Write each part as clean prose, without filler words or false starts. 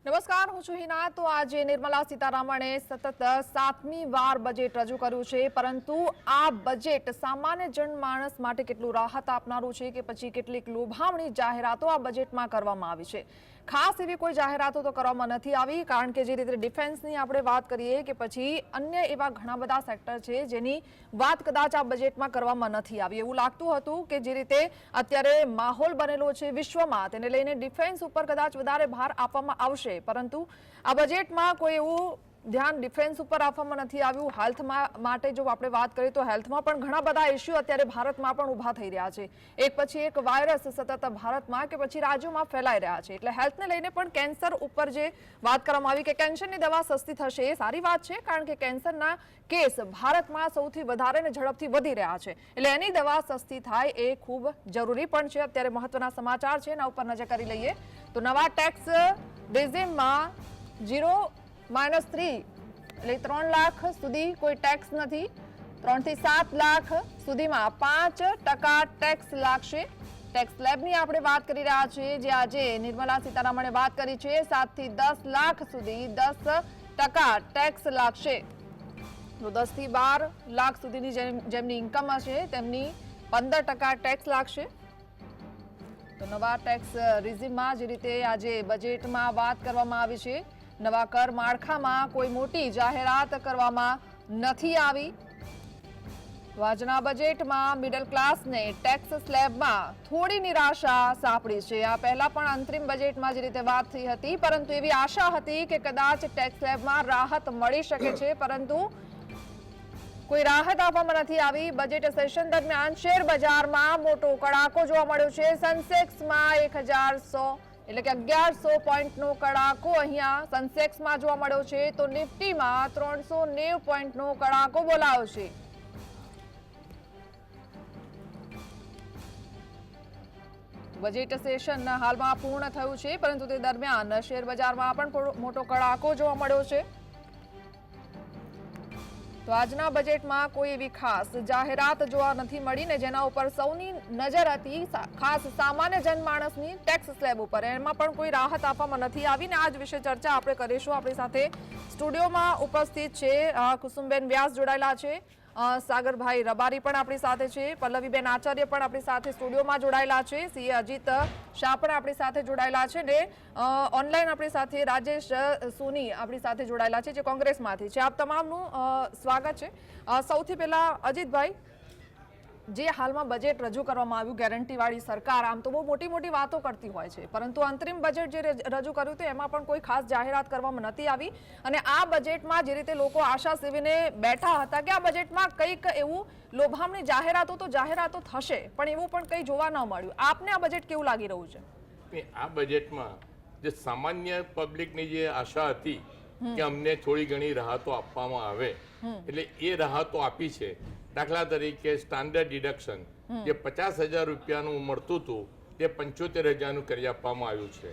નમસ્કાર, હું છું હિના। તો આજે નિર્મલા સીતારામણે સતત 7મી વાર બજેટ રજૂ કર્યું છે, પરંતુ આ બજેટ સામાન્ય જનમાનસ માટે કેટલું રાહત આપનારું છે કે પછી કેટલીક લોભામણી જાહેરાતો આ બજેટમાં કરવામાં આવી છે। ખાસ એવી કોઈ જાહેરાતો તો કરવામાં નથી આવી, કારણ કે જે રીતે ડિફેન્સની આપણે વાત કરીએ કે પછી અન્ય એવા ઘણા બધા સેક્ટર છે જેની વાત કદાચ આ બજેટમાં કરવામાં નથી આવી। એવું લાગતું હતું કે જે રીતે અત્યારે માહોલ બનેલો છે વિશ્વમાં, તેને લઈને ડિફેન્સ ઉપર કદાચ વધારે ભાર આપવામાં આવશે, પરંતુ આ બજેટમાં કોઈ એવું ધ્યાન ડિફેન્સ ઉપર આપવામાં નથી આવ્યું। હેલ્થ માટે જો આપણે વાત કરીએ તો હેલ્થમાં પણ ઘણા બધા ઇસ્યુ અત્યારે ભારતમાં પણ ઊભા થઈ રહ્યા છે। એક પછી એક વાયરસ સતત ભારતમાં કે પછી રાજ્યોમાં ફેલાઈ રહ્યા છે, એટલે હેલ્થને લઈને પણ કેન્સર ઉપર જે વાત કરવામાં આવી કે કેન્સરની દવા સસ્તી થશે, એ સારી વાત છે, કારણ કે કેન્સરના કેસ ભારતમાં સૌથી વધારે ને ઝડપથી વધી રહ્યા છે, એટલે એની દવા સસ્તી થાય એ ખૂબ જરૂરી પણ છે। અત્યારે મહત્વના સમાચાર છે, એના ઉપર નજર કરી લઈએ તો નવા ટેક્સ રેઝિમમાં 0-3 એટલે 3 લાખ સુધી કોઈ ટેક્સ નથી। 3 થી 7 લાખ સુધીમાં 5% ટેક્સ લાગશે। ટેક્સ સ્લેબની આપણે વાત કરી રહ્યા છીએ, જે આજે નિર્મલા સીતારામણે વાત કરી છે। 7 થી 10 લાખ સુધી 10% ટેક્સ લાગશે। તો 10 થી 12 લાખ સુધીની જેમની ઇન્કમ હશે તેમની 15% ટેક્સ લાગશે। તો નવા ટેક્સ રેઝિમમાં જે રીતે આજે બજેટમાં વાત કરવામાં આવી છે, નવા કર માળખામાં કોઈ મોટી જાહેરાત કરવામાં નથી આવી। આજના બજેટમાં મિડલ ક્લાસને ટેક્સ સ્લેબમાં થોડી નિરાશા સાંપડી છે। આ પહેલા પણ અંતરિમ બજેટમાં જે રીતે વાત થઈ હતી, પરંતુ એવી આશા હતી કે કદાચ ટેક્સ સ્લેબમાં રાહત મળી શકે છે, પરંતુ કોઈ રાહત આપવામાં નથી આવી। બજેટ સેશન દરમિયાન શેર બજારમાં મોટો કડાકો જોવા મળ્યો છે। સેન્સેક્સમાં 1100 એટલે કે 1100 પોઈન્ટનો કડાકો અહીંયા સેન્સેક્સમાં જોવા મળ્યો છે, તો નિફ્ટીમાં 390 પોઈન્ટનો કડાકો બોલાયો છે। બજેટ સેશન હાલમાં પૂર્ણ થયું છે, પરંતુ તે દરમિયાન શેર બજારમાં પણ મોટો કડાકો જોવા મળ્યો છે। તો આજના બજેટમાં કોઈ એવી ખાસ જાહેરાત જોવા નથી મળી ને જેના ઉપર સૌની નજર હતી, ખાસ સામાન્ય જનમાનસની ટેક્સ સ્લેબ ઉપર, એમાં પણ કોઈ રાહત આપવામાં નથી આવી ને આજ વિશે ચર્ચા આપણે કરીશું। આપણી સાથે સ્ટુડિયોમાં ઉપસ્થિત છે કુસુમબેન વ્યાસ જોડાયેલા છે, સાગરભાઈ રબારી પણ આપણી સાથે છે, પલ્લવીબેન આચાર્ય પણ આપણી સાથે સ્ટુડિયોમાં જોડાયેલા છે, સીએ અજીત શાહ પણ આપણી સાથે જોડાયેલા છે ને ઓનલાઈન આપણી સાથે રાજેશ સોની આપણી સાથે જોડાયેલા છે, જે કોંગ્રેસમાંથી છે। આપ તમામનું સ્વાગત છે। સૌથી પહેલા અજીતભાઈ, જે હાલમાં બજેટ રજૂ કરવામાં આવ્યું, ગેરંટીવાળી સરકાર આમ તો બહુ મોટી મોટી વાતો કરતી હોય છે, પરંતુ અંતરિમ બજેટ જે રજૂ કર્યું હતું એમાં પણ કોઈ ખાસ જાહેરાત કરવામાં નથી આવી, અને આ બજેટમાં જે રીતે લોકો આશા સેવીને બેઠા હતા કે આ બજેટમાં કંઈક એવું લોભામણી જાહેરાતો થશે, પણ એવું પણ કંઈ જોવા ન મળ્યું। આપને આ બજેટ કેવું લાગી રહ્યું છે? આ બજેટમાં જે સામાન્ય પબ્લિકની જે આશા હતી કે અમને થોડી ઘણી રાહતો આપવામાં આવે, એટલે એ રાહતો આપી છે। દાખલા તરીકે સ્ટાન્ડર્ડ ડિડક્શન જે 50,000 રૂપિયાનું મળતું હતું તે 75,000નું કરી આપવામાં આવ્યું છે।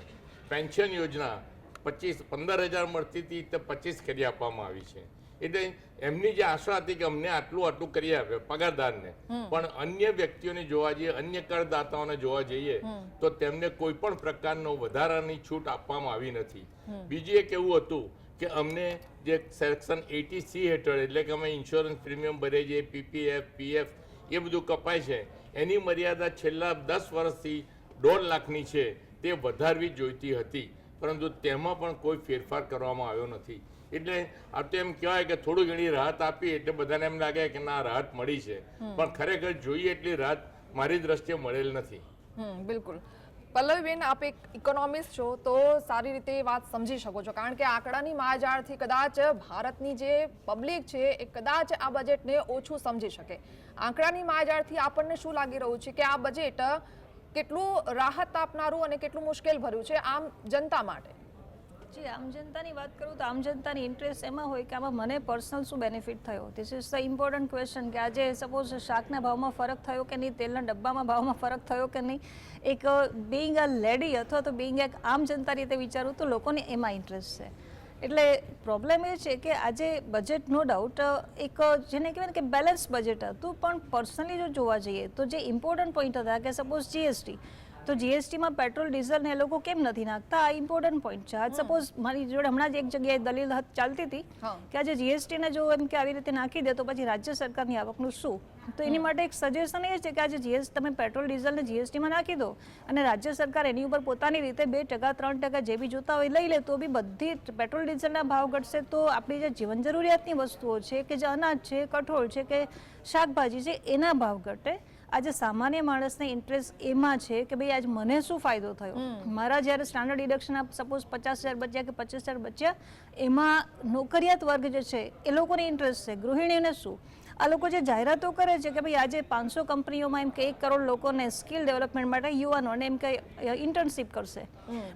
પેન્શન યોજના 15,000 મળતી હતી તે 25 કરી આપવામાં આવી છે। એટલે એમની જે આશા હતી કે અમને આટલું કરી આપે પગારદારને, પણ અન્ય વ્યક્તિઓને જોવા જઈએ, અન્ય કરદાતાઓને જોવા જઈએ તો તેમને કોઈ પણ પ્રકારનો વધારાની છૂટ આપવામાં આવી નથી। બીજું એક એવું હતું કે અમને જે સેક્શન 80C હેઠળ, એટલે કે અમે ઇન્સ્યોરન્સ પ્રીમિયમ ભરીએ છીએ, પીપીએફ, પીએફ એ બધું કપાય છે, એની મર્યાદા છેલ્લા 10 વર્ષથી 1.5 લાખની છે, તે વધારવી જોઈતી હતી, પરંતુ તેમાં પણ કોઈ ફેરફાર કરવામાં આવ્યો નથી। એટલે આ તો એમ કહેવાય કે થોડી ઘણી રાહત આપી એટલે બધાને એમ લાગે કે ના રાહત મળી છે, પણ ખરેખર જોઈએ એટલી રાહત મારી દ્રષ્ટિએ મળેલ નથી। બિલકુલ। પલ્લવીબેન, આપ એક ઇકોનોમિસ્ટ છો તો સારી રીતે વાત સમજી શકો છો, કારણ કે આંકડાની માયાજાળથી કદાચ ભારતની જે પબ્લિક છે એ કદાચ આ બજેટને ઓછું સમજી શકે। આંકડાની માયાજાળથી આપણને શું લાગી રહ્યું છે કે આ બજેટ કેટલું રાહત આપનારું અને કેટલું મુશ્કેલ ભર્યું છે આમ જનતા માટે? જી, આમ જનતાની વાત કરું તો આમ જનતાની ઇન્ટરેસ્ટ એમાં હોય કે આમાં મને પર્સનલ શું બેનિફિટ થયો, this is the important question. કે આજે સપોઝ શાકના ભાવમાં ફરક થયો કે નહીં, તેલના ડબ્બામાં ભાવમાં ફરક થયો કે નહીં, એક બિંગ અ લેડી અથવા તો બિંગ એક આમ જનતા રીતે વિચારું તો લોકોને એમાં ઇન્ટરેસ્ટ છે। એટલે પ્રોબ્લેમ એ છે કે આજે બજેટ નો ડાઉટ એક જેને કહેવાય ને કે બેલેન્સ બજેટ હતું, પણ પર્સનલી જો જોવા જઈએ તો જે ઇમ્પોર્ટન્ટ પોઈન્ટ હતા કે સપોઝ જીએસટી તો જીએસટીમાં પેટ્રોલ ડીઝલ ને એ લોકો કેમ નથી નાખતા? આ ઇમ્પોર્ટન્ટ પોઈન્ટ છે. આજ સપોઝ મારી જોડે હમણાં જ એક જગ્યાએ દલીલ ચાલતી હતી કે આજે જીએસટીને જો એમ કે આવી રીતે નાખી દે તો પછી રાજ્ય સરકારની આવકનું શું? તો એની માટે એક સજેશન એ છે કે આજે તમે પેટ્રોલ ડીઝલને જીએસટીમાં નાખી દો અને રાજ્ય સરકાર એની ઉપર પોતાની રીતે 2% 3% જે બી જોતા હોય લઈ લે, તો બી બધી પેટ્રોલ ડીઝલના ભાવ ઘટશે. તો આપણી જે જીવન જરૂરિયાતની વસ્તુઓ છે કે જે અનાજ છે, કઠોળ છે કે શાકભાજી છે, એના ભાવ ઘટે. આજે સામાન્ય માણસને ઇન્ટરેસ્ટ એમાં છે કે ભાઈ આજ મને શું ફાયદો થયો. મારા જ્યારે સ્ટાન્ડર્ડ ડિડક્શન સપોઝ 50,000 બચ્યા કે 25,000 બચ્યા, એમાં નોકરિયાત વર્ગ જે છે એ લોકોને ઇન્ટરેસ્ટ છે. ગૃહિણીને શું? આ લોકો જે જાહેરાતો કરે છે કે ભાઈ આજે 500 કંપનીઓમાં એમ કે 1 કરોડ લોકોને સ્કિલ ડેવલપમેન્ટ માટે યુવાનોને એમ કે ઇન્ટર્નશીપ કરશે,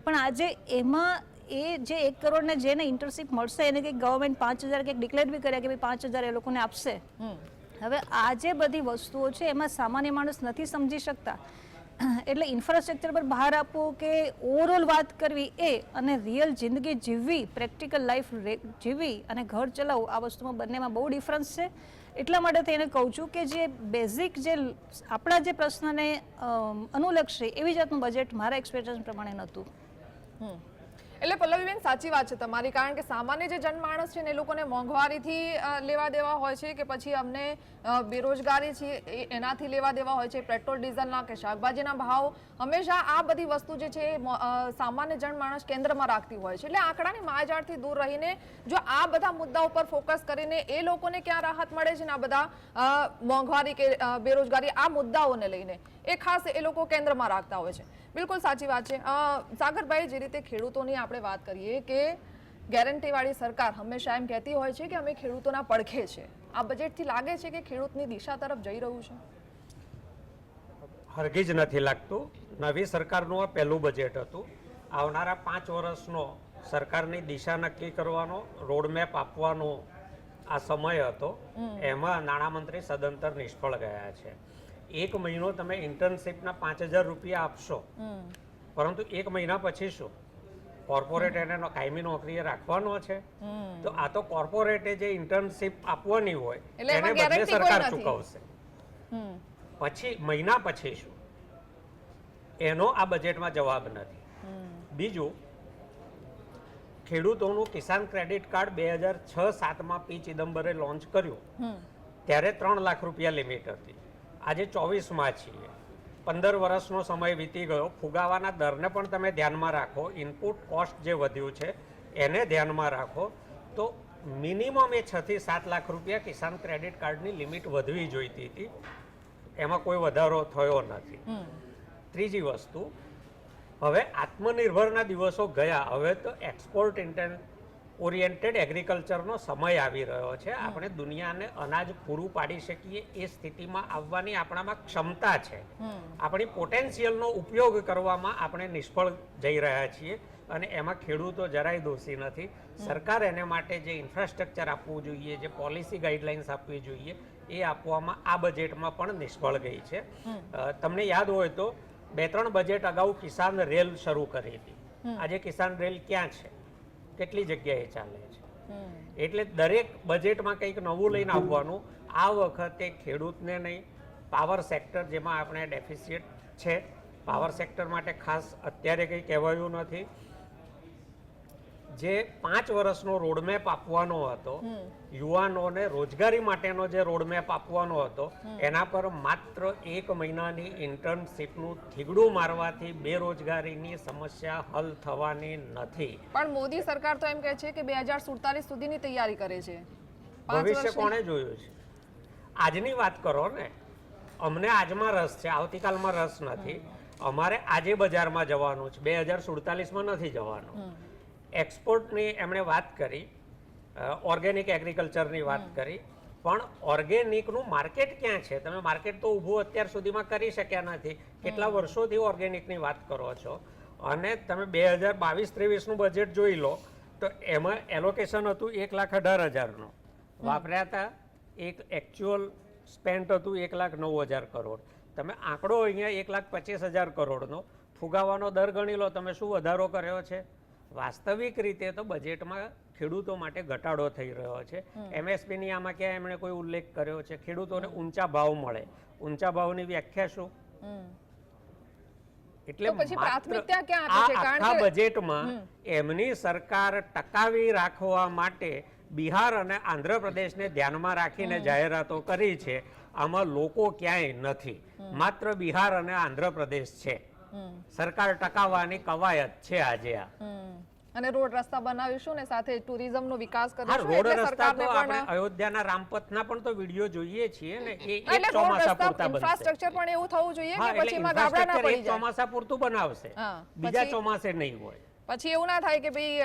પણ આજે એમાં એ જે 1 કરોડને જેને ઇન્ટર્નશીપ મળશે એને કંઈક ગવર્મેન્ટ 5,000 કંઈક ડિક્લેર બી કર્યા કે ભાઈ 5,000 એ લોકોને આપશે. હવે આ જે બધી વસ્તુઓ છે એમાં સામાન્ય માણસ નથી સમજી શકતા. એટલે ઇન્ફ્રાસ્ટ્રક્ચર પર બહાર આપવું કે ઓવરઓલ વાત કરવી એ અને રિયલ જિંદગી જીવવી, પ્રેક્ટિકલ લાઈફ જીવવી અને ઘર ચલાવવું, આ વસ્તુમાં બંનેમાં બહુ ડિફરન્સ છે. એટલા માટે તેને કહું છું કે જે બેઝિક જે આપણા જે પ્રશ્નને અનુલક્ષે એવી જાતનું બજેટ મારા એક્સપેક્ટેશન પ્રમાણે નહોતું. એટલે પલ્લવીબેન સાચી વાત છે તમારી, કારણ કે સામાન્ય જે જનમાણસ છે ને એ લોકોને મોંઘવારીથી લેવા દેવા હોય છે કે પછી અમને બેરોજગારી છે એનાથી લેવા દેવા હોય છે, પેટ્રોલ ડીઝલના કે શાકભાજીના ભાવ, હંમેશા આ બધી વસ્તુ જે છે સામાન્ય જનમાણસ કેન્દ્રમાં રાખતી હોય છે. એટલે આંકડાની માયાજાળથી દૂર રહીને જો આ બધા મુદ્દાઓ પર ફોકસ કરીને એ લોકોને ક્યાં રાહત મળે છે ને આ બધા મોંઘવારી કે બેરોજગારી આ મુદ્દાઓને લઈને એ ખાસ એ લોકો કેન્દ્રમાં રાખતા હોય છે. બિલકુલ સાચી વાત છે. સાગરભાઈ, જે રીતે ખેડૂતોની આપણે વાત કરીએ કે ગેરંટીવાળી સરકાર હંમેશા એમ કહેતી હોય છે કે અમે ખેડૂતોના પડખે છે, આ બજેટથી લાગે છે કે ખેડૂતની દિશા તરફ જઈ રહ્યું છે? હરગીજ નથી લાગતું. નવી સરકારનું આ પહેલું બજેટ હતું. આવનારા 5 વર્ષનો સરકારની દિશા નક્કી કરવાનો, રોડમેપ આપવાનો આ સમય હતો. એમાં નાણામંત્રી સદંતર નિષ્ફળ ગયા છે. 1 મહિનો તમે ઇન્ટર્નશીપના 5,000 રૂપિયા આપશો, પરંતુ 1 મહિના પછી શું? કોર્પોરેટ એને કાયમી નોકરીએ રાખવાનો છે? તો આ તો કોર્પોરેટે જે ઇન્ટર્નશીપ આપવાની હોય એને બદલે સરકાર ચૂકવશે. પછી મહિના પછી શું? એનો આ બજેટમાં જવાબ નથી. બીજું, ખેડૂતોનું કિસાન ક્રેડિટ કાર્ડ 2006-07માં પી ચિદમ્બરે લોન્ચ કર્યું ત્યારે 3 લાખ રૂપિયા લિમિટ હતી. આજે 24માં છીએ, 15 વર્ષનો સમય વીતી ગયો. ફુગાવાના દરને પણ તમે ધ્યાનમાં રાખો, ઇનપુટ કોસ્ટ જે વધ્યું છે એને ધ્યાનમાં રાખો, તો મિનિમમ એ 6 થી 7 લાખ રૂપિયા કિસાન ક્રેડિટ કાર્ડની લિમિટ વધવી જોઈતી હતી. એમાં કોઈ વધારો થયો નથી. ત્રીજી વસ્તુ, હવે આત્મનિર્ભરના દિવસો ગયા, હવે તો એક્સપોર્ટ ઓરિએન્ટેડ એગ્રીકલ્ચરનો સમય આવી રહ્યો છે. આપણે દુનિયાને અનાજ પૂરું પાડી શકીએ એ સ્થિતિમાં આવવાની આપણામાં ક્ષમતા છે. આપણી પોટેન્શિયલનો ઉપયોગ કરવામાં આપણે નિષ્ફળ જઈ રહ્યા છીએ અને એમાં ખેડૂતો જરાય દોષી નથી. સરકાર એને માટે જે ઇન્ફ્રાસ્ટ્રક્ચર આપવું જોઈએ, જે પોલિસી ગાઈડલાઇન્સ આપવી જોઈએ એ આપવામાં આ બજેટમાં પણ નિષ્ફળ ગઈ છે. તમને યાદ હોય તો 2-3 બજેટ અગાઉ કિસાન રેલ શરૂ કરી હતી. આજે કિસાન રેલ ક્યાં છે? કેટલી જગ્યાએ ચાલે છે? એટલે દરેક બજેટમાં કંઈક નવું લઈને આવવાનું. આ વખતે ખેડૂતને નહીં, પાવર સેક્ટર જેમાં આપણે ડેફિસિટ છે, પાવર સેક્ટર માટે ખાસ અત્યારે કંઈ કહેવાયું નથી. જે 5 વર્ષનો રોડમેપ આપવાનો હતો, યુવાનોને રોજગારી માટેનો જે રોડમેપ આપવાનો હતો, એના પર માત્ર 1 મહિનાની ઇન્ટર્નશીપનું થીગડું મારવાથી બેરોજગારીની સમસ્યા હલ થવાની નથી. પણ મોદી સરકાર તો એમ કહે છે કે 2047 સુધીની તૈયારી કરે છે. ભવિષ્ય કોણે જોયું છે? આજની વાત કરો ને. અમને આજમાં રસ છે, આવતીકાલમાં રસ નથી. અમારે આજે બજારમાં જવાનું છે, 2047માં નથી જવાનું. એક્સપોર્ટની એમણે વાત કરી, ઓર્ગેનિક એગ્રીકલ્ચરની વાત કરી, પણ ઓર્ગેનિકનું માર્કેટ ક્યાં છે? તમે માર્કેટ તો ઊભું અત્યાર સુધીમાં કરી શક્યા નથી. કેટલા વર્ષોથી ઓર્ગેનિકની વાત કરો છો? અને તમે 2022-23નું બજેટ જોઈ લો તો એમાં એલોકેશન હતું 1,18,000નું, વાપર્યા હતા એક એકચ્યુઅલ સ્પેન્ટ હતું 1,09,000 કરોડ. તમે આંકડો અહીંયા 1,25,000 કરોડનો ફુગાવાનો દર ગણી લો, તમે શું વધારો કર્યો છે? વાસ્તવિક રીતે તો બજેટમાં ખેડૂતો માટે ઘટાડો થઈ રહ્યો છે. એમએસપીની આમાં ક્યાં એમણે કોઈ ઉલ્લેખ કર્યો છે? ખેડૂતોને ઊંચા ભાવ મળે. ઊંચા ભાવની વ્યાખ્યા શું? એટલે તો પછી માત્ર પ્રાથમિકતા ક્યાં આ આપી છે? કારણ આખા કે- બજેટમાં એમની સરકાર ટકાવી રાખવા માટે બિહાર અને આંધ્રપ્રદેશને ધ્યાનમાં રાખીને જાહેરાતો કરી છે. આમાં લોકો ક્યાંય નથી, માત્ર બિહાર અને આંધ્રપ્રદેશ છે. સરકાર ટકાવવાની કવાયત છે આજે આ. અને રોડ રસ્તા બનાવીશું ને સાથે ટુરિઝમનો વિકાસ હા, કરીશું રોડ એટલે રસ્તા સરકારને તો આપણે પણ અયોધ્યાના રામપથના પણ તો વિડીયો જોઈએ છીએ ને, એ એક એટલે રોડ ચોમાસા રસ્તા પૂરતા બનશે. ઇન્ફ્રાસ્ટ્રક્ચર પણ એવું થવું જોઈએ હા, કે એટલે પછી એમાં ગાબડા ના infrastructure પડી એક જાય. ચોમાસા પૂરતું બનાવશે, હા, બીજા પછી- ચોમાસે નહીં હોય. પછી એવું ના થાય કે ભાઈ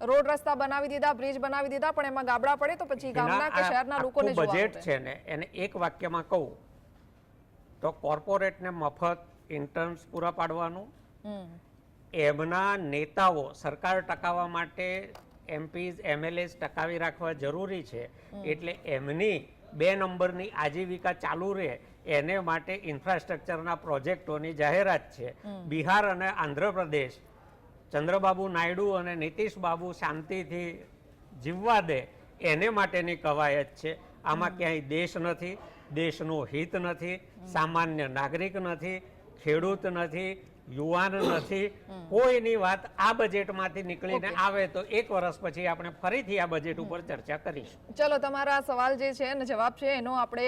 રોડ રસ્તા બનાવી દીધા, બ્રિજ બનાવી દીધા, પણ એમાં ગાબડા પડે તો પછી ગામના કે આ શહેરના લોકોને આખું જોવાનું બજેટ છે ને, એને એક વાક્યમાં કહું તો કોર્પોરેટને મફત ઇન્ટર્ન્સ પૂરા પાડવાનું, એમના નેતાઓ સરકાર ટકાવવા માટે એમપીઝ એમએલએસ ટકાવી રાખવા જરૂરી છે, એટલે એમની 2 નંબરની આજીવિકા ચાલુ રહે એને માટે ઇન્ફ્રાસ્ટ્રક્ચરના પ્રોજેક્ટોની જાહેરાત છે. બિહાર અને આંધ્રપ્રદેશ ચંદ્રબાબુ નાયડુ અને નીતિશ બાબુ શાંતિથી જીવવા દે એને માટેની કવાયત છે. આમાં ક્યાંય દેશ નથી, દેશનું હિત નથી, સામાન્ય નાગરિક નથી, ખેડૂત નથી, યુવાન નથી, કોઈની વાત આ બજેટમાંથી નીકળીને આવે તો 1 વર્ષ પછી આપણે ફરીથી આ બજેટ ઉપર ચર્ચા કરીશું. ચલો, તમારા સવાલ જે છે અને જવાબ છે એનો આપણે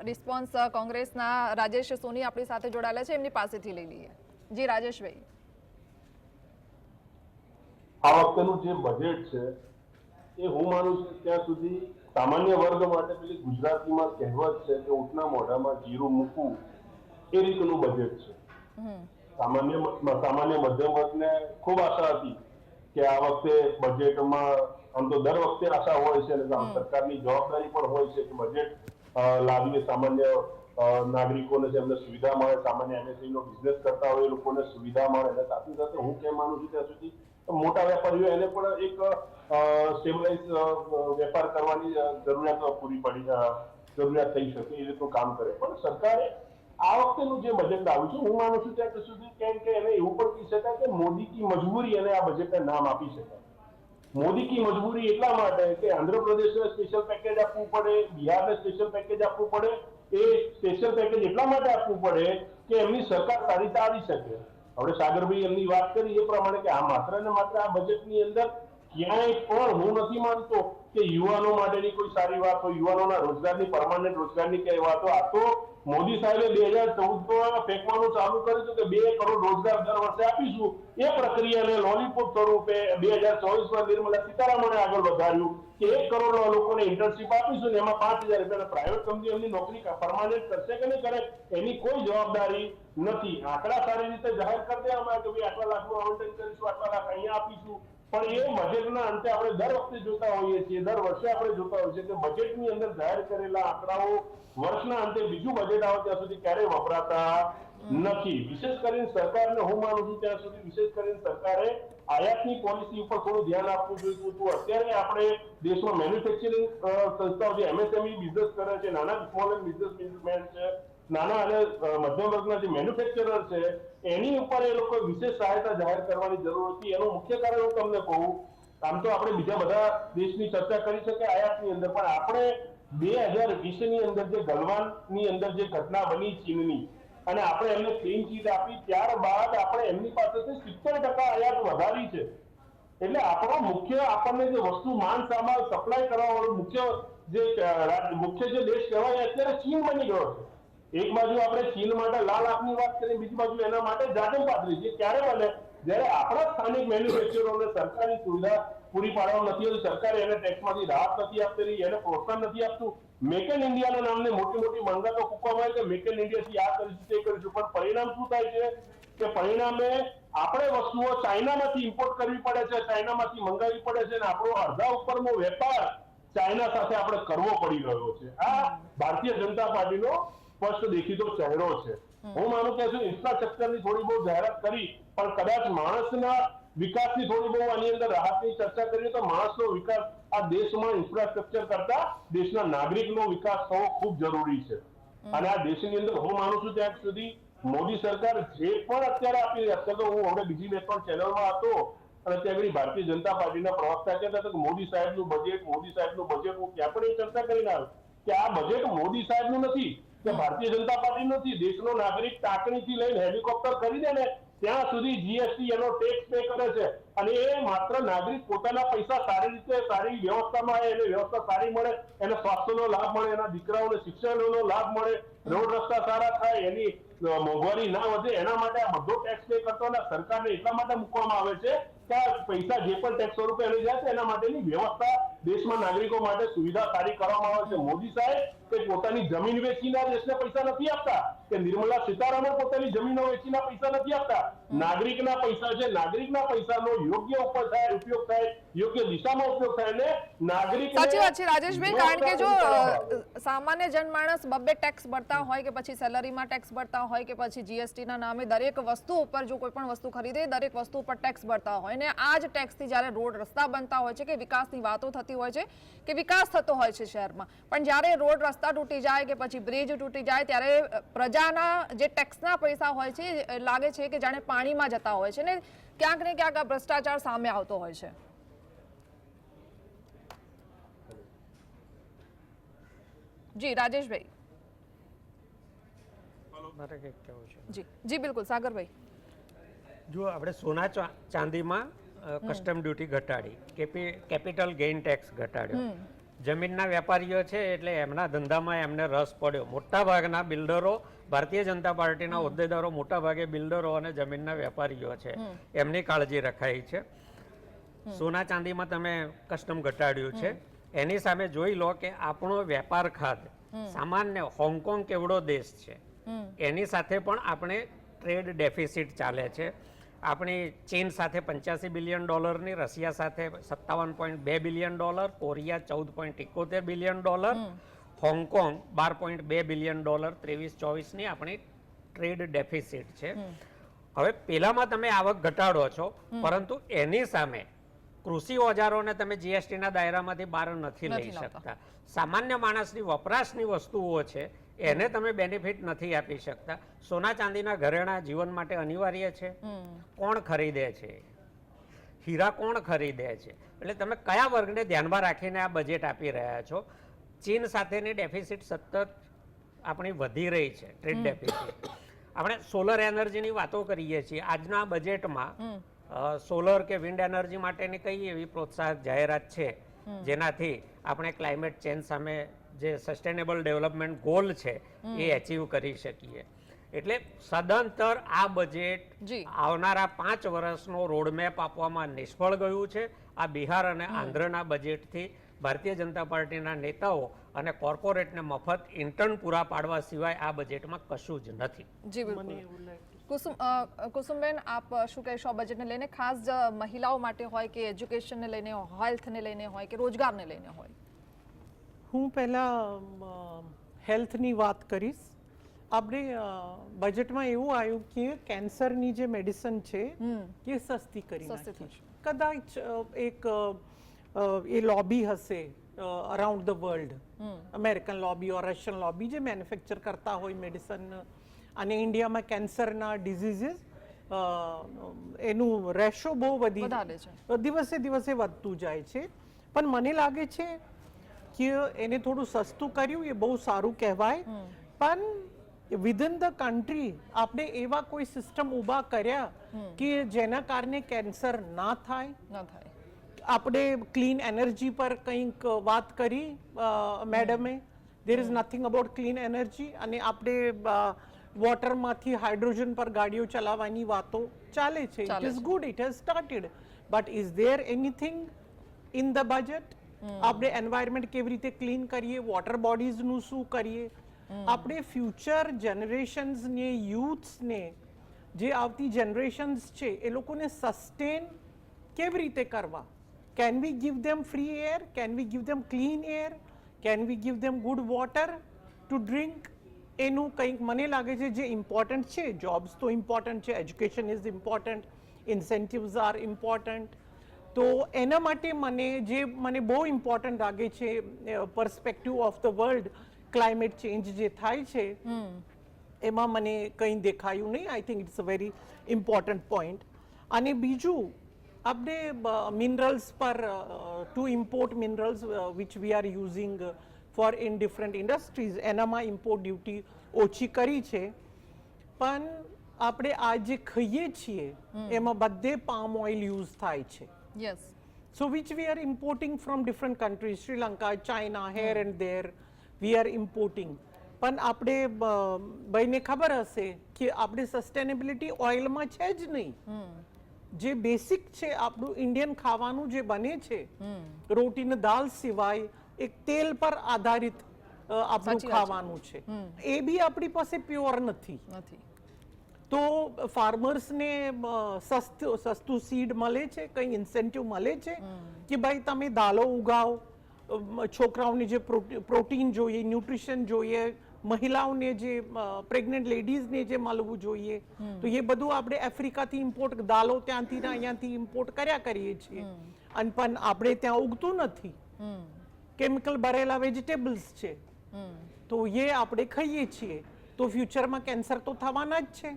રિસ્પોન્સ કોંગ્રેસના રાજેશ સોની આપણી સાથે જોડાયેલા છે એમની પાસેથી લઈ લઈએ. જી રાજેશભાઈ. આ વખતેનું જે બજેટ છે એ હું માનું છું ત્યાં સુધી સામાન્ય વર્ગ માટે પેલી ગુજરાતીમાં કહેવત છે કે ઊંટના મોઢામાં જીરું મૂકવું એ રીતનું બજેટ છે. સામાન્ય મધ્યમ વર્ગને ખૂબ આશા હતી કે આ વખતે બજેટમાં, આમ તો દર વખતે આશા હોય છે અને સરકારની જવાબદારી પણ હોય છે કે બજેટ લાવીને સામાન્ય નાગરિકોને જેમને સુવિધા મળે, સામાન્ય એમએસએમઈ નો બિઝનેસ કરતા હોય એ લોકોને સુવિધા મળે. અને સાથે સાથે હું કેમ માનું છું ત્યાં સુધી મોટા વેપારીઓ એને પણ એક સ્ટેબલાઇઝ વેપાર કરવાની જરૂરિયાત થઈ શકે એ રીતનું કામ કરે. પણ સરકારે આ વખતેનું જે બજેટ લાવ્યું છે હું માનું છું ત્યાં સુધી કેમ કે એને એવું પણ કહી શકાય કે મોદી કી મજબૂરી એને આ બજેટને નામ આપી શકાય. મોદી કી મજબૂરી એટલા માટે કે આંધ્રપ્રદેશને સ્પેશિયલ પેકેજ આપવું પડે, બિહારને સ્પેશિયલ પેકેજ આપવું પડે. એ સ્પેશિયલ પેકેજ એટલા માટે આપવું પડે કે એમની સરકાર સારી રીતે આવી શકે. હવે સાગરભાઈ એમની વાત કરી એ પ્રમાણે કે આ માત્ર ને માત્ર આ બજેટની અંદર ક્યાંય પણ હું નથી માનતો કે યુવાનો માટેની કોઈ સારી વાત હોય, યુવાનોના રોજગારની, પરમાનન્ટ રોજગારની કઈ વાતો. આ તો મોદી સાહેબે 2014 ફેંકવાનું ચાલુ કર્યું હતું કે 2 કરોડ રોજગાર દર વર્ષે આપીશું. એ પ્રક્રિયાને લોલીપોપ સ્વરૂપે 2024માં નિર્મલા સીતારામણે આગળ વધાર્યું કે 1 કરોડ લોકોને ઇન્ટર્નશીપ આપીશું ને એમાં 5000 રૂપિયા. પ્રાઇવેટ કંપની એમની નોકરી પરમાનન્ટ કરશે કે નહીં કરે એની કોઈ જવાબદારી નથી. આંકડા સારી રીતે જાહેર કરી દેવામાં આવે કે ભાઈ આટલા લાખનું આવંટન કરીશું, આટલા લાખ અહીંયા આપીશું. પણ એ બજેટના અંતે આપણે દર વખતે જોતા હોઈએ છીએ, દર વર્ષે આપણે જોતા હોઈએ છીએ કે બજેટની અંદર જાહેર કરેલા આંકડાઓ વર્ષના અંતે બીજું બજેટ આવે ત્યાં સુધી ક્યારેય વપરાતા નથી. વિશેષ કરીને સરકારને હું માનું છું ત્યાં સુધી વિશેષ કરીને સરકારે આયાતની પોલિસી ઉપર થોડું ધ્યાન આપવું જોઈએ. તો અત્યારે આપણે દેશમાં મેન્યુફેક્ચરિંગ સંસ્થાઓ જે એમએસએમઈ બિઝનેસ કરે છે, નાના સ્મોલ એન્ડ બિઝનેસમેન છે, નાના અને મધ્યમ વર્ગના જે મેન્યુફેક્ચરર છે, એની ઉપર એ લોકો વિશેષ સહાયતા જાહેર કરવાની જરૂર હતી. એનું મુખ્ય કારણ હું તમને કહું, આમ તો આપણે બીજા બધા દેશની ચર્ચા કરી શકે આયાતની અંદર, પણ આપણે 2020ની અંદર જે ગલવાનની અંદર જે ઘટના બની ચીનની અને આપણે એમને ક્લીન ચીટ આપી, ત્યારબાદ આપણે એમની પાસેથી 70% આયાત વધારી છે. એટલે આપણો મુખ્ય આપણને જે વસ્તુ માલ સામાન સપ્લાય કરવા વાળો મુખ્ય જે દેશ કહેવાય અત્યારે ચીન બની ગયો છે. એક બાજુ આપણે ચીન માટે લાલ આંખની વાત કરીએ, બીજી બાજુ એના માટે જાદમ પાથરી છે. ક્યારે બને જ્યારે આપણા સ્થાનિક મેન્યુફેક્ચરોને સરકારી સુવિધા પૂરી પાડવામાં નથી આવતી, સરકારે એને ટેક્સમાંથી રાહત નથી આપતી, એને પ્રોત્સાહન નથી આપતું. મેક ઇન ઇન્ડિયાના નામને મોટી મોટી મંગાતો ફૂંકવામાં આવે કે મેક ઇન ઇન્ડિયાથી આ કરીશું તે કરીશું, પણ પરિણામ શું થાય છે કે પરિણામે આપણે વસ્તુઓ ચાઇનામાંથી ઇમ્પોર્ટ કરવી પડે છે, ચાઇનામાંથી મંગાવવી પડે છે અને આપણો અડધા ઉપરનો વેપાર ચાઇના સાથે આપણે કરવો પડી રહ્યો છે. આ ભારતીય જનતા પાર્ટીનો સ્પષ્ટ દેખીતો ચહેરો છે. હું માનું કે ઇન્ફ્રાસ્ટ્રક્ચરની થોડી બહુ જાહેરાત કરી, પણ કદાચ માણસના વિકાસની થોડી બહુ આની અંદર રાહતની ચર્ચા કરીએ તો માણસનો વિકાસ આ દેશમાં ઇન્ફ્રાસ્ટ્રક્ચર કરતા દેશના નાગરિકનો વિકાસ થવો ખૂબ જરૂરી છે. અને આ દેશની અંદર હું માનું છું ત્યાં સુધી મોદી સરકાર જે પણ અત્યારે આપી રહી, અત્યારે તો હું હવે બીજી 2-3 ચેનલમાં હતો અને ત્યાં ભારતીય જનતા પાર્ટીના પ્રવક્તા કહેતા હતા કે મોદી સાહેબનું બજેટ હું ત્યાં પણ એ ચર્ચા કરીને આવ્યો કે આ બજેટ મોદી સાહેબનું નથી, કે ભારતીય જનતા પાર્ટી નથી, દેશનો નાગરિક ટાંકણીથી લઈને હેલિકોપ્ટર ખરીદે ને ત્યાં સુધી જીએસટી એનો ટેક્સ પે કરે છે, અને એ માત્ર નાગરિક પોતાના પૈસા સારી રીતે સારી વ્યવસ્થામાં આવે, એને વ્યવસ્થા સારી મળે, એને સ્વાસ્થ્યનો લાભ મળે, એના દીકરાઓને શિક્ષણનો લાભ મળે, રોડ રસ્તા સારા થાય, એની મોંઘવારી ના વધે, એના માટે આ બધો ટેક્સ પે કરતો સરકારને એટલા માટે મૂકવામાં આવે છે કે આ પૈસા જે પણ ટેક્સ સ્વરૂપે લઈ જાય છે એના માટેની વ્યવસ્થા દેશમાં નાગરિકો માટે સુવિધા સારી કરવામાં આવે છે. મોદી સાહેબ કે પોતાની જમીન વેચીને દેશને પૈસા નથી આપતા, કે નિર્મલા સીતારામન પોતાની જમીનો વેચીને પૈસા નથી આપતા, નાગરિકના પૈસા છે, નાગરિકના પૈસાનો યોગ્ય ઉપયોગ થાય, યોગ્ય દિશામાં ઉપયોગ થાય ને નાગરિક. સાચી વાત છે રાજેશભાઈ, કારણ કે જો સામાન્ય જનમાણસ બબ્બે ટેક્સ ભરતા હોય કે પછી સેલરીમાં ટેક્સ ભરતા હોય કે પછી જીએસટી ના નામે દરેક વસ્તુ ઉપર જો કોઈ પણ વસ્તુ ખરીદે દરેક વસ્તુ ઉપર ટેક્સ ભરતા હોય ને આ જ ટેક્સથી જ્યારે રોડ રસ્તા બનતા હોય છે કે વિકાસની વાતો થતી હોય છે કે વિકાસ થતો હોય છે શહેરમાં, પણ જ્યારે રોડ રસ્તા તૂટી જાય કે પછી બ્રિજ તૂટી જાય ત્યારે પ્રજાના જે ટેક્સના પૈસા હોય છે લાગે છે કે જાણે પાણીમાં જતા હોય છે ને ક્યાંક ને ક્યાંક આ ભ્રષ્ટાચાર સામે આવતો હોય છે. જી રાજેશભાઈ. મારે કંઈક કહેવું છે. જી જી બિલકુલ સાગરભાઈ. જો આપણે સોના ચાંદીમાં કસ્ટમ ડ્યુટી ઘટાડી, કેપિટલ ગેઇન ટેક્સ ઘટાડ્યો, જમીનના વેપારીઓ છે એટલે એમના ધંધામાં એમને રસ પડ્યો. મોટા ભાગના બિલ્ડરો, ભારતીય જનતા પાર્ટીના હોદ્દેદારો મોટા ભાગે બિલ્ડરો અને જમીનના વેપારીઓ છે, એમની કાળજી રખાઈ છે. સોના ચાંદીમાં તમે કસ્ટમ ઘટાડ્યું છે, એની સામે જોઈ લો કે આપણો વેપાર ખાધ સામાન્ય હોંગકોંગ કેવડો દેશ છે, એની સાથે પણ આપણે ટ્રેડ ડેફિસિટ ચાલે છે. આપણી ચીન સાથે $85 બિલિયન, રશિયા સાથે $57.2 billion, Korea $14.71 billion, Hong Kong $12.2 billion 23-24ની આપણી ટ્રેડ ડેફિસિટ છે. હવે પેલામાં તમે આવક ઘટાડો છો, પરંતુ એની સામે કૃષિ ઓજારોને તમે જીએસટીના દાયરામાંથી બહાર નથી લઈ શકતા. સામાન્ય માણસની વપરાશની વસ્તુઓ છે એને તમે બેનિફિટ નથી આપી શકતા. સોના ચાંદીના ઘરેણા જીવન માટે અનિવાર્ય છે. કોણ ખરીદે છે? હીરા કોણ ખરીદે છે? એટલે તમે કયા વર્ગને ધ્યાનમાં રાખીને આ બજેટ આપી રહ્યા છો? ચીન સાથેની ડેફિસિટ સતત આપણી વધી રહી છે, ટ્રેડ ડેફિસિટ. આપણે સોલર એનર્જીની વાતો કરીએ છીએ. આજના બજેટમાં સોલર કે વિન્ડ એનર્જી માટેની કઈ એવી પ્રોત્સાહક જાહેરાત છે જેનાથી આપણે ક્લાઇમેટ ચેન્જ સામે જે સસ્ટેનેબલ ડેવલપમેન્ટ ગોલ છે એ એચીવ કરી શકીએ? એટલે સદંતર આ બજેટ આવનારા 5 વર્ષનો રોડમેપ આપવામાં નિષ્ફળ ગયું છે. આ બિહાર અને આંધ્રના બજેટથી ભારતીય જનતા પાર્ટીના નેતાઓ અને કોર્પોરેટને મફત ઇન્ટર્ન પૂરા પાડવા સિવાય આ બજેટમાં કશું જ નથી. જી બિલકુલ. કુસુમબેન, આપ શું કહેશો આ બજેટને લઈને, ખાસ મહિલાઓ માટે હોય કે એજ્યુકેશનને લઈને હોય, હેલ્થને લઈને હોય કે રોજગારને લઈને હોય? હું પહેલાં હેલ્થની વાત કરીશ. આપણે બજેટમાં એવું આવ્યું કે કેન્સરની જે મેડિસિન છે એ સસ્તી કરી નાખી. કદાચ એક એ લોબી હશે around the world, American lobby or Russian lobby જે મેન્યુફેક્ચર કરતા હોય મેડિસિન, અને ઇન્ડિયામાં કેન્સરના ડિઝીઝીસ એનું રેશો બહુ દિવસે દિવસે વધતું જાય છે. પણ મને લાગે છે કે એને થોડું સસ્તું કર્યું એ બહુ સારું કહેવાય. પણ વિધિન ધ કન્ટ્રી આપણે એવા કોઈ સિસ્ટમ ઊભા કર્યા કે જેના કારણે કેન્સર ના થાય. આપણે ક્લીન એનર્જી પર કંઈક વાત કરી મેડમે, there is nothing about clean energy. અને આપણે વોટરમાંથી હાઇડ્રોજન પર ગાડીઓ ચલાવવાની વાતો ચાલે છે. It is good, it has started, but is there anything in the budget? આપણે એન્વાયરમેન્ટ કેવી રીતે ક્લીન કરીએ, વોટર બોડીઝનું શું કરીએ, આપણે ફ્યુચર જનરેશન્સને, યુથ્સને, જે આવતી જનરેશન્સ છે એ લોકોને સસ્ટેન કેવી રીતે કરવા? Can we give them free air? Can we give them clean air? Can we give them good water two drink? એનું કંઈક મને લાગે છે જે ઇમ્પોર્ટન્ટ છે. જોબ્સ તો ઇમ્પોર્ટન્ટ છે, education is important, incentives are important. તો એના માટે મને બહુ ઇમ્પોર્ટન્ટ લાગે છે perspective of the world, climate change જે થાય છે એમાં મને કંઈ દેખાયું નહીં. I think it's a very important point. અને બીજું, આપણે મિનરલ્સ પર to import minerals which we are using for in different industries એનામાં ઇમ્પોર્ટ ડ્યુટી ઓછી કરી છે, પણ આપણે આ જે ખાઈએ છીએ એમાં બધે પામ ઓઇલ યુઝ થાય છે. Yes. So which we are importing from different countries, Sri Lanka, China, here and there, we are importing. પણ આપણે ભાઈને ખબર હશે કે આપણે સસ્ટેનેબિલિટી ઓઇલમાં છે જ નહીં. જે બેસિક છે આપણું ઇન્ડિયન ખાવાનું જે બને છે રોટી ને દાલ સિવાય એક તેલ પર આધારિત આપણું ખાવાનું છે, એ બી આપણી પાસે પ્યોર નથી. તો ફાર્મર્સને સસ્તું સીડ મળે છે, કંઈ ઇન્સેન્ટિવ મળે છે કે ભાઈ તમે દાલો ઉગાવો, છોકરાઓને જે પ્રોટીન જોઈએ, ન્યુટ્રિશન જોઈએ, મહિલાઓને જે પ્રેગ્નન્ટ લેડીઝને જે મળવું જોઈએ, તો એ બધું આપણે આફ્રિકાથી ઇમ્પોર્ટ, દાલો ત્યાંથી ને અહીંયાથી ઇમ્પોર્ટ કર્યા કરીએ છીએ, અને પણ આપણે ત્યાં ઉગતું નથી, કેમિકલ ભરેલા વેજીટેબલ્સ છે, તો એ આપણે ખાઈએ છીએ, તો ફ્યુચરમાં કેન્સર તો થવાના જ છે.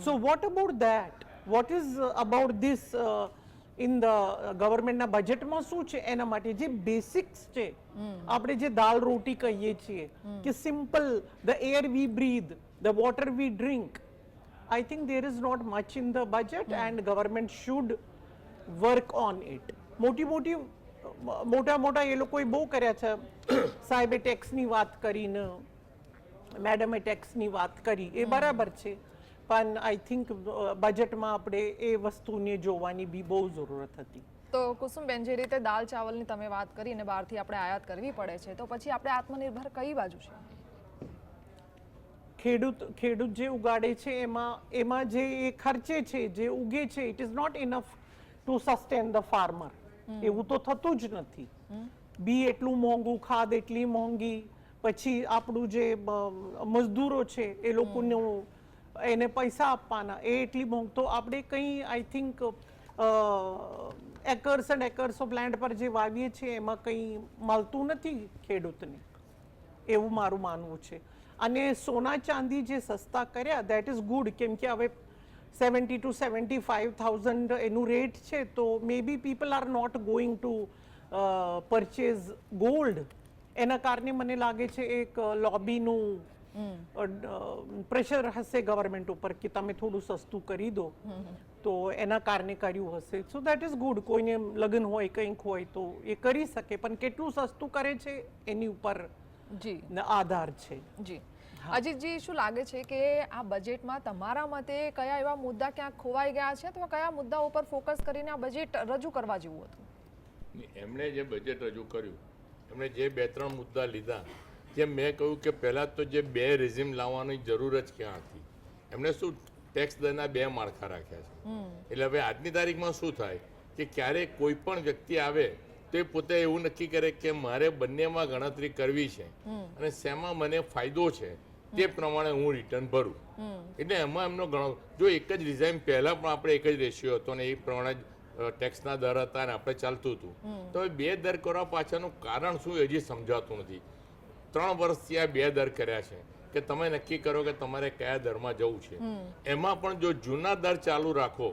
So what about that, what is about this in the ગવર્મેન્ટના બજેટમાં શું છે એના માટે જે બેસિક્સ છે, આપણે જે દાલ રોટી કહીએ છીએ કે simple, the air we breathe, the water we drink, I think there is not much in the budget and government should work on it. મોટા એ લોકોએ બહુ કર્યા છે. સાહેબે ટેક્સની વાત કરીને, મેડમે ટેક્સની વાત કરી, એ બરાબર છે, પણ આઈ થિંક બજેટમાં આપણે એ વસ્તુને જોવાની બી બહુ જરૂરત હતી. તો કુસુમબેન, જે રીતે દાલ ચાવલની તમે વાત કરી અને બહારથી આપણે આયાત કરવી પડે છે, તો પછી આપણે આત્મનિર્ભર કઈ બાજુ છે? ખેડૂત જે ઉગાડે છે એમાં જે એ ખર્ચે છે, જે ઉગે છે, it is not enough to sustain the farmer. એવું તો થતું જ નથી. બી એટલું મોંઘું, ખાદ એટલી મોંઘી, પછી આપણું જે મજદૂરો છે એ લોકોનું એને પૈસા આપવાના, એ એટલી મોંઘ. તો આપણે કંઈ I think acres and acres of land પર જે વાવીએ છીએ એમાં કંઈ મળતું નથી ખેડૂતને, એવું મારું માનવું છે. અને સોના ચાંદી જે સસ્તા કર્યા, દેટ ઇઝ ગુડ, કેમ કે હવે 70,000 to 75,000 એનું રેટ છે, તો maybe people are not going to purchase gold. એના કારણે મને લાગે છે એક લોબીનું પ્રેશર હશે ગવર્મેન્ટ ઉપર કે તમે થોડું સસ્તું કરી દો, તો એના કારણે કર્યું હશે. So that is good. કોઈને લગ્ન હોય, કંઈક હોય તો એ કરી શકે, પણ કેટલું સસ્તું કરે છે એની ઉપર આધાર છે. જી અજીતજી, શું લાગે છે કે આ બજેટમાં તમારા મતે કયા એવા મુદ્દા ક્યાંક ખોવાઈ ગયા છે, અથવા કયા મુદ્દા ઉપર ફોકસ કરીને આ બજેટ રજૂ કરવા જેવું હતું? એમણે જે બજેટ રજૂ કર્યું, એમણે જે 2-3 મુદ્દા લીધા, જેમ મેં કહ્યું કે પહેલાં તો જે 2 રેઝિમ લાવવાની જરૂર જ ક્યાં હતી. એમણે શું ટેક્સ દરના 2 માળખા રાખ્યા છે. એટલે હવે આજની તારીખમાં શું થાય કે ક્યારેક કોઈ પણ વ્યક્તિ આવે તો એ પોતે એવું નક્કી કરે કે મારે બંનેમાં ગણતરી કરવી છે અને શેમાં મને ફાયદો છે તે પ્રમાણે હું રિટર્ન ભરું. એટલે એમાં એમનો ઘણો, જો એક જ રિઝાઇન પહેલાં પણ આપણે એક જ રેશિયો હતો ને એ પ્રમાણે જ ટેક્સના દર હતા અને આપણે ચાલતું હતું, તો હવે 2 દર કરવા પાછળનું કારણ શું હજી સમજાતું નથી. 3 વર્ષથી આ 2 દર કર્યા છે કે તમે નક્કી કરો કે તમારે કયા દરમાં જવું છે. એમાં પણ જો જૂના દર ચાલુ રાખો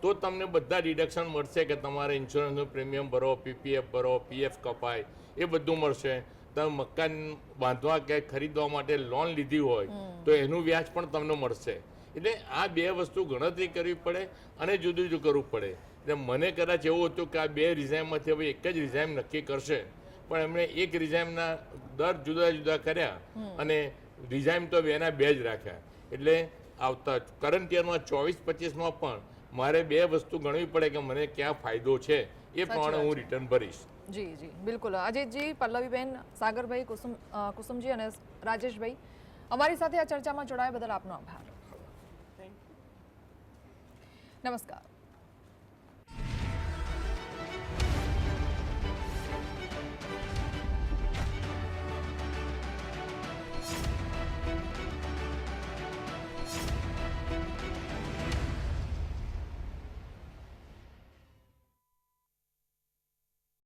તો તમને બધા ડિડક્શન મળશે કે તમારે ઇન્સ્યોરન્સનું પ્રીમિયમ ભરો, પીપીએફ ભરો, પીએફ કપાય, એ બધું મળશે. તમે મકાન બાંધવા કે ખરીદવા માટે લોન લીધી હોય તો એનું વ્યાજ પણ તમને મળશે. એટલે આ 2 વસ્તુ ગણતરી કરવી પડે અને જુદું જુદું કરવું પડે. એટલે મને કદાચ એવું હતું કે આ 2 રિઝાઇનમાંથી હવે એક જ રિઝાઇન નક્કી કરશે, પણ એમણે એક રિઝાઇનના દર જુદા જુદા કર્યા અને રિઝાઇન તો 2ના 2 જ રાખ્યા. એટલે આવતા કરંટ યરમાં 24-25માં પણ મારે 2 વસ્તુ ગણવી પડે કે મને ક્યાં ફાયદો છે, એ પ્રમાણે હું રિટર્ન ભરીશ. જી જી બિલકુલ. અજીતજી, પલ્લવીબેન, સાગરભાઈ, કુસુમજી અને રાજેશભાઈ, અમારી સાથે આ ચર્ચામાં જોડાયા બદલ આપનો આભાર. નમસ્કાર.